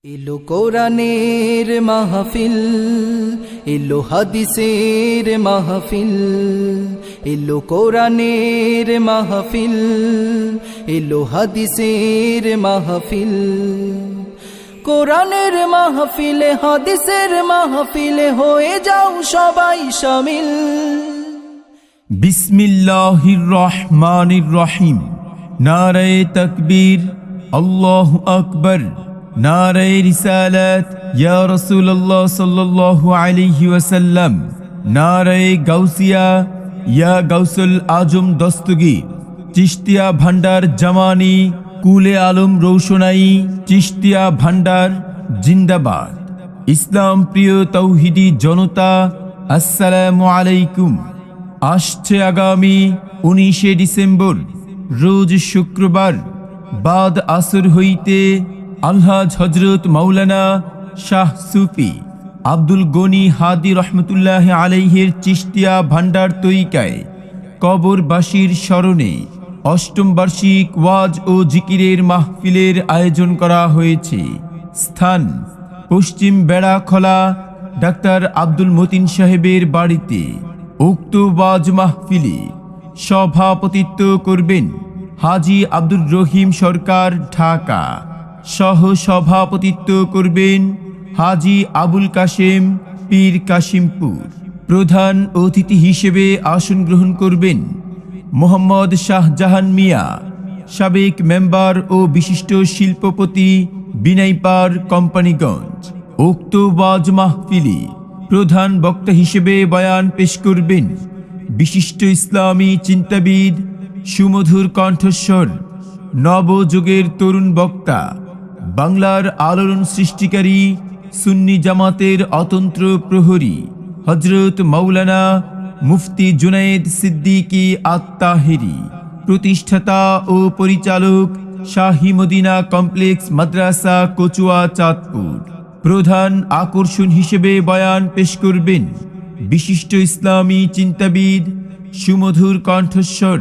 এলো কোরআনের মাহফিল, এলো হাদিসের মাহফিল, এলো কোরআনের মাহফিল, এলো হাদিসের মাহফিল। কোরআনের মাহফিলে হাদিসের মাহফিলে হয়ে যাও সবাই শামিল। বিসমিল্লাহির রহমানির রহিম। নারে তাকবীর, আল্লাহু আকবার। নারে রিসালাত, ইয়া রাসূলুল্লাহ সাল্লাল্লাহু আলাইহি ওয়াসাল্লাম। নারে গাউসিয়া, ইয়া গাউসুল আজম দস্তগীর। চিশতিয়া ভান্ডার জামানি, কুলে আলম রৌশনাই। চিশতিয়া ভান্ডার জিন্দাবাদ। ইসলাম প্রিয় তৌহিদি জনতা, আসসালামু আলাইকুম। আসছে আগামী 19শে ডিসেম্বর রোজ শুক্রবার বাদ আসর হইতে আলহাজ হজরত মাওলানা শাহ সুফি আব্দুল গনি হাদি রহমতুল্লাহ আলাইহির চিশতিয়া ভান্ডার তৈকায় কবরবাসীর স্মরণে অষ্টম বার্ষিক ওয়াজ ও জিকিরের মাহফিলের আয়োজন করা হয়েছে। স্থান পশ্চিম বেড়াখলা ডাক্তার আব্দুল মতিন সাহেবের বাড়িতে। উক্ত ওয়াজ মাহফিলে সভাপতিত্ব করবেন হাজী আব্দুর রহিম সরকার ঢাকা। সহ সভাপতিত্ব করবেন হাজী আবুল কাশেম পীর কাশিমপুর। প্রধান অতিথি হিসেবে আসন গ্রহণ করবেন মোহাম্মদ শাহজাহান মিয়া, সাবেক মেম্বার ও বিশিষ্ট শিল্পপতি, বিনাইপার কোম্পানিগঞ্জ। উক্ত ওয়াজ মাহফিলে প্রধান বক্তা হিসেবে বয়ান পেশ করবেন বিশিষ্ট ইসলামী চিন্তাবিদ, সুমধুর কণ্ঠস্বর, নবযুগের তরুণ বক্তা, বাংলার আলোড়ন সৃষ্টিকারী, সুন্নি জামাতের অতন্ত্র প্রহরী হযরত মাওলানা মুফতি জুনায়েদ সিদ্দিকী আত-তাহেরী, প্রতিষ্ঠাতা ও পরিচালক শাহী মদিনা কমপ্লেক্স মাদ্রাসা কচুয়া চাঁদপুর। প্রধান আকর্ষণ হিসেবে বয়ান পেশ করবেন বিশিষ্ট ইসলামী চিন্তাবিদ, সুমধুর কণ্ঠস্বর,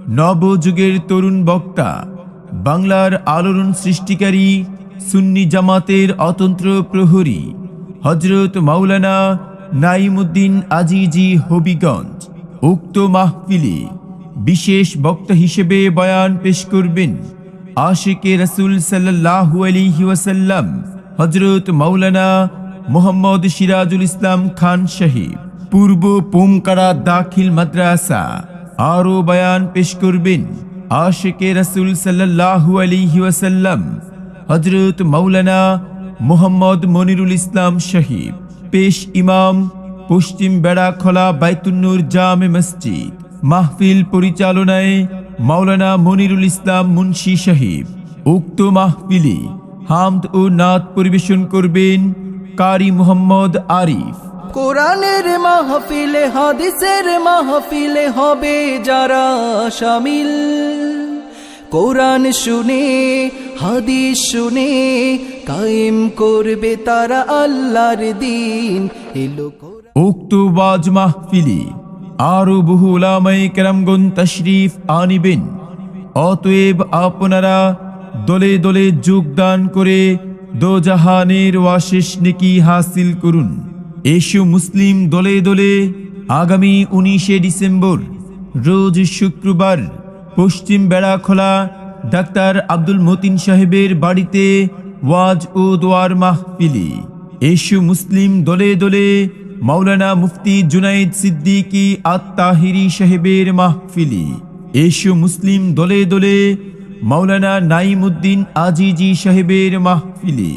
নবযুগের তরুণ বক্তা, বাংলার আলোড়ন সৃষ্টিকারী, সুন্নি জামাতের অতন্ত্র প্রহরী হযরত মাওলানা নাইমুদ্দিন আজিজি হবিগঞ্জ। উক্ত মাহফিলে বিশেষ বক্তা হিসেবে বয়ান পেশ করবেন আশিকে রাসূল সাল্লাল্লাহু আলাইহি ওয়াসাল্লাম হযরত মাওলানা মোহাম্মদ সিরাজুল ইসলাম খান সাহেব, পূর্ব পোমকারা দাখিল মাদ্রাসা। আরও বয়ান পেশ করবেন আশিকে রাসূল সাল্লাল্লাহু আলাইহি ওয়াসাল্লাম হযরত মাওলানা মোহাম্মদ মনিরুল ইসলাম সাহেব। পেশ ইমাম পশ্চিম বেড়াখলা বাইতুন্নুর জামে মসজিদ। মাহফিল পরিচালনায় মাওলানা মনিরুল ইসলাম মুন্সি সাহেব। উক্ত মাহফিলে হামদ ও নাত পরিবেশন করবেন কারি মোহাম্মদ আরিফ। কোরআনের মাহফিলে হাদিসের মাহফিলে হবে যারা শামিল, কোরআন শুনে হাদিস শুনে কায়েম করবে তারা আল্লাহর দ্বীন। এলো উক্ত ওয়াজ মাহফিলে আরো বহু উলামায়ে কেরামগণ তাশরীফ আনিবেন। অতএব আপনারা দলে দলে যোগদান করে দোজাহানের ওয়াশেষ নেকি হাসিল করুন। এসো মুসলিম দলে দলে আগামী 19শে ডিসেম্বর রোজ শুক্রবার পশ্চিম বেড়াখলা ডাক্তার আব্দুল মতিন সাহেবের বাড়িতে ওয়াজ ও দোয়ার মাহফিলে। এসো মুসলিম দলে দলে মাওলানা মুফতি জুনায়েদ সিদ্দিকী আত-তাহেরী সাহেবের মাহফিলে। এসো মুসলিম দলে দলে মাওলানা নাইমুদ্দিন আজিজি সাহেবের মাহফিলে।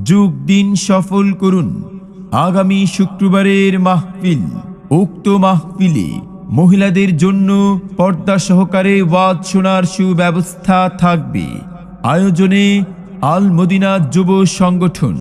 যোগ দিন সফল করুন আগামী শুক্রবারের মাহফিল। উক্ত মাহফিলে মহিলাদের জন্য পর্দা সহকারে ওয়াজ শোনার সুব্যবস্থা থাকবে। আয়োজনে আল মদিনা যুব সংগঠন।